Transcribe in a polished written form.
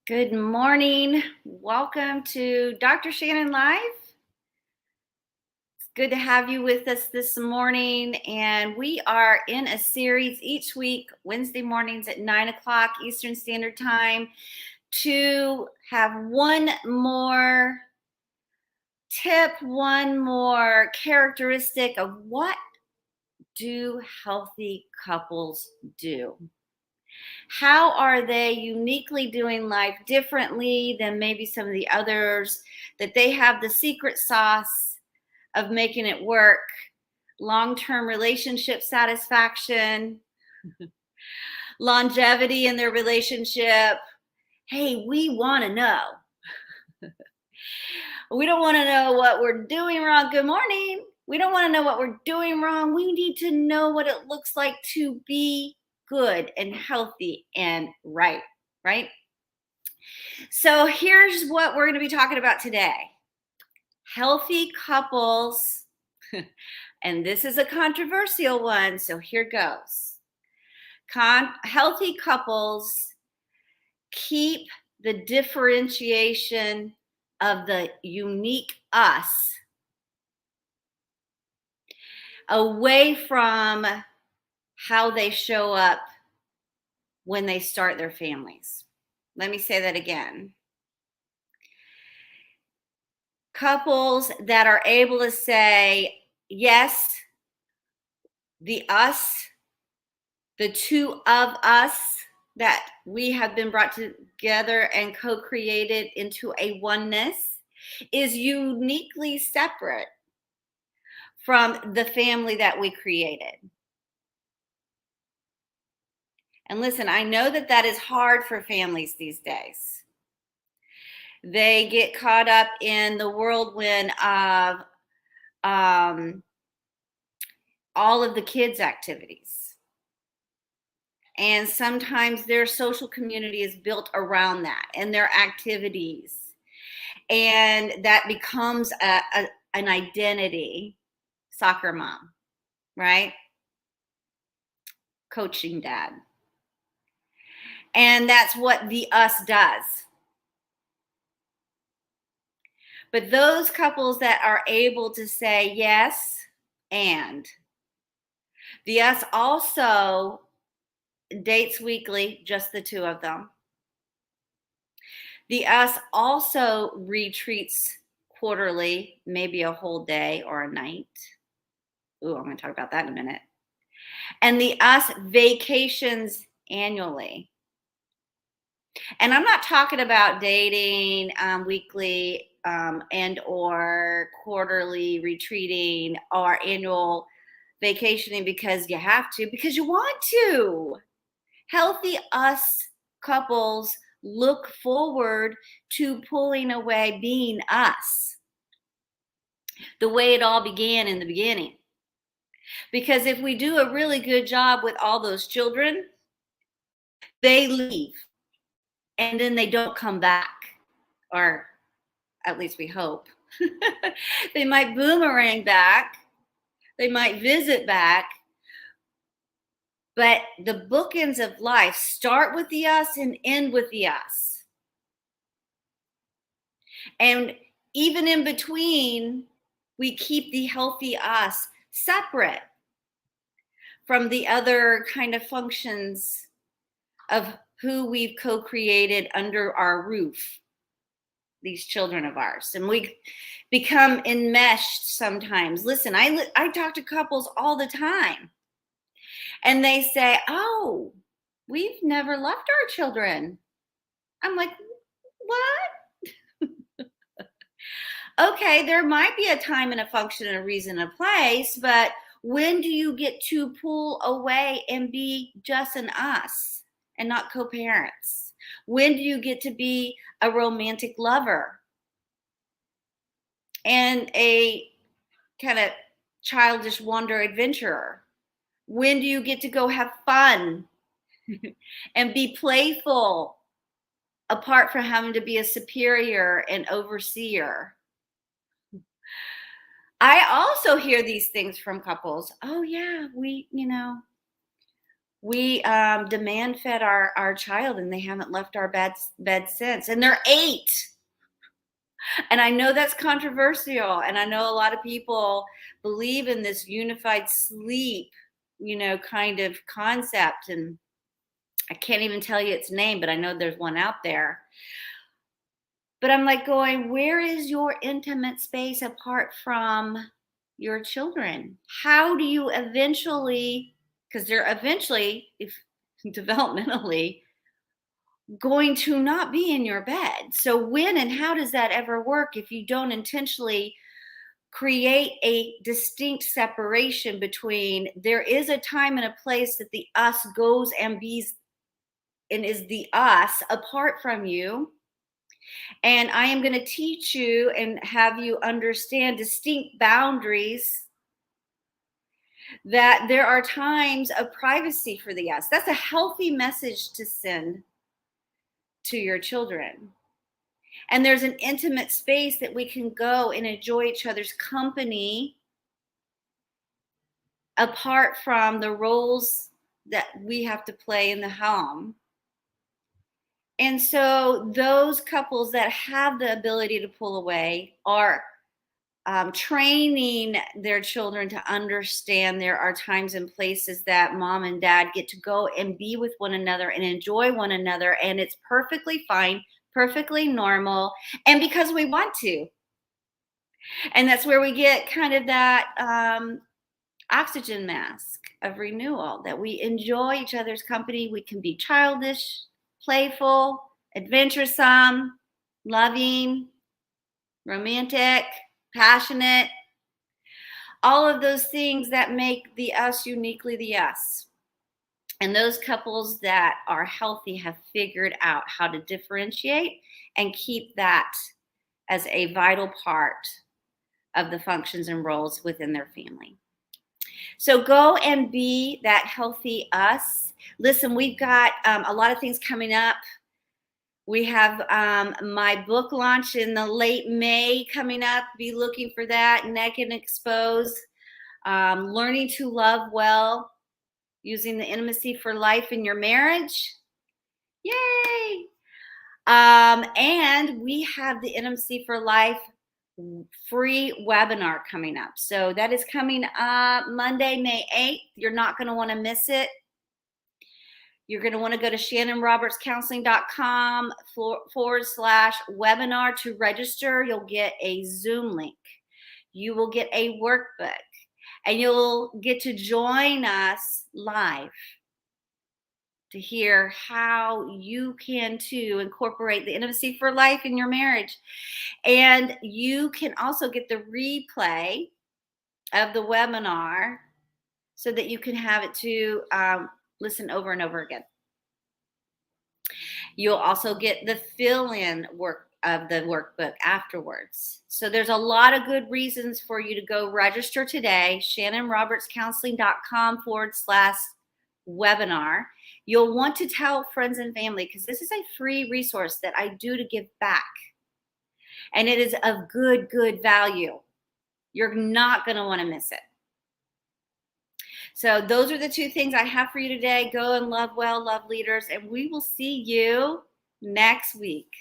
Good morning. Welcome to Dr. Shanon Live. It's good to have you with us this morning. And we are in a series each week, Wednesday mornings at 9 o'clock Eastern Standard Time, to have one more tip, one more characteristic of what do healthy couples do? How are they uniquely doing life differently than maybe some of the others, that they have the secret sauce of making it work, long-term relationship satisfaction, longevity in their relationship? Hey, we want to know. We don't want to know what we're doing wrong. Good morning. We don't want to know what we're doing wrong. We need to know what it looks like to be good and healthy and right? So here's what we're going to be talking about today. Healthy couples, and this is a controversial one, so here goes. Healthy couples keep the differentiation of the unique us away from how they show up when they start their families. Let me say that again. Couples that are able to say, yes, the us, the two of us that we have been brought together and co-created into a oneness, is uniquely separate from the family that we created. And listen, I know that that is hard for families these days. They get caught up in the whirlwind of all of the kids' activities. And sometimes their social community is built around that and their activities. And that becomes an identity. Soccer mom, right? Coaching dad. And that's what the us does. But those couples that are able to say yes, and the us also dates weekly, just the two of them. The us also retreats quarterly, maybe a whole day or a night. Ooh, I'm going to talk about that in a minute. And the us vacations annually. And I'm not talking about dating weekly and or quarterly retreating or annual vacationing because you have to, because you want to. Healthy us couples look forward to pulling away being us, the way it all began in the beginning. Because if we do a really good job with all those children, they leave and then they don't come back, or at least we hope. They might boomerang back, they might visit back, but the bookends of life start with the us and end with the us. And even in between, we keep the healthy us separate from the other kind of functions of who we've co-created under our roof, these children of ours. And we become enmeshed sometimes. Listen, I talk to couples all the time, and they say, oh, we've never left our children. I'm like, what? Okay, there might be a time and a function and a reason and a place, but when do you get to pull away and be just an us and not co-parents? When do you get to be a romantic lover and a kind of childish wonder adventurer? When do you get to go have fun and be playful apart from having to be a superior and overseer? I also hear these things from couples. Oh yeah, we We demand fed our child, and they haven't left our bed since. And they're 8. And I know that's controversial. And I know a lot of people believe in this unified sleep, kind of concept. And I can't even tell you its name, but I know there's one out there. But I'm like going, where is your intimate space apart from your children? How do you eventually, because they're eventually, if developmentally, going to not be in your bed. So when and how does that ever work if you don't intentionally create a distinct separation between there is a time and a place that the us goes and bees and is the us apart from you. And I am going to teach you and have you understand distinct boundaries, that there are times of privacy for the us. That's a healthy message to send to your children. And there's an intimate space that we can go and enjoy each other's company apart from the roles that we have to play in the home. And so those couples that have the ability to pull away are training their children to understand there are times and places that mom and dad get to go and be with one another and enjoy one another. And it's perfectly fine, perfectly normal, and because we want to. And that's where we get kind of that oxygen mask of renewal, that we enjoy each other's company. We can be childish, playful, adventuresome, loving, romantic, passionate, all of those things that make the us uniquely the us. And those couples that are healthy have figured out how to differentiate and keep that as a vital part of the functions and roles within their family. So go and be that healthy us. Listen, we've got a lot of things coming up. We have my book launch in the late May coming up. Be looking for that. Naked and Exposed. Learning to love well, using the intimacy for life in your marriage. Yay! And we have the Intimacy for Life free webinar coming up. So that is coming up Monday, May 8th. You're not going to want to miss it. You're going to want to go to shannonrobertscounseling.com/webinar to register. You'll get a Zoom link. You will get a workbook, and you'll get to join us live to hear how you can too incorporate the Intimacy for Life in your marriage. And you can also get the replay of the webinar so that you can have it to listen over and over again. You'll also get the fill-in work of the workbook afterwards. So there's a lot of good reasons for you to go register today. shannonrobertscounseling.com/webinar. You'll want to tell friends and family, because this is a free resource that I do to give back. And it is of good value. You're not going to want to miss it. So those are the two things I have for you today. Go and love well, love leaders, and we will see you next week.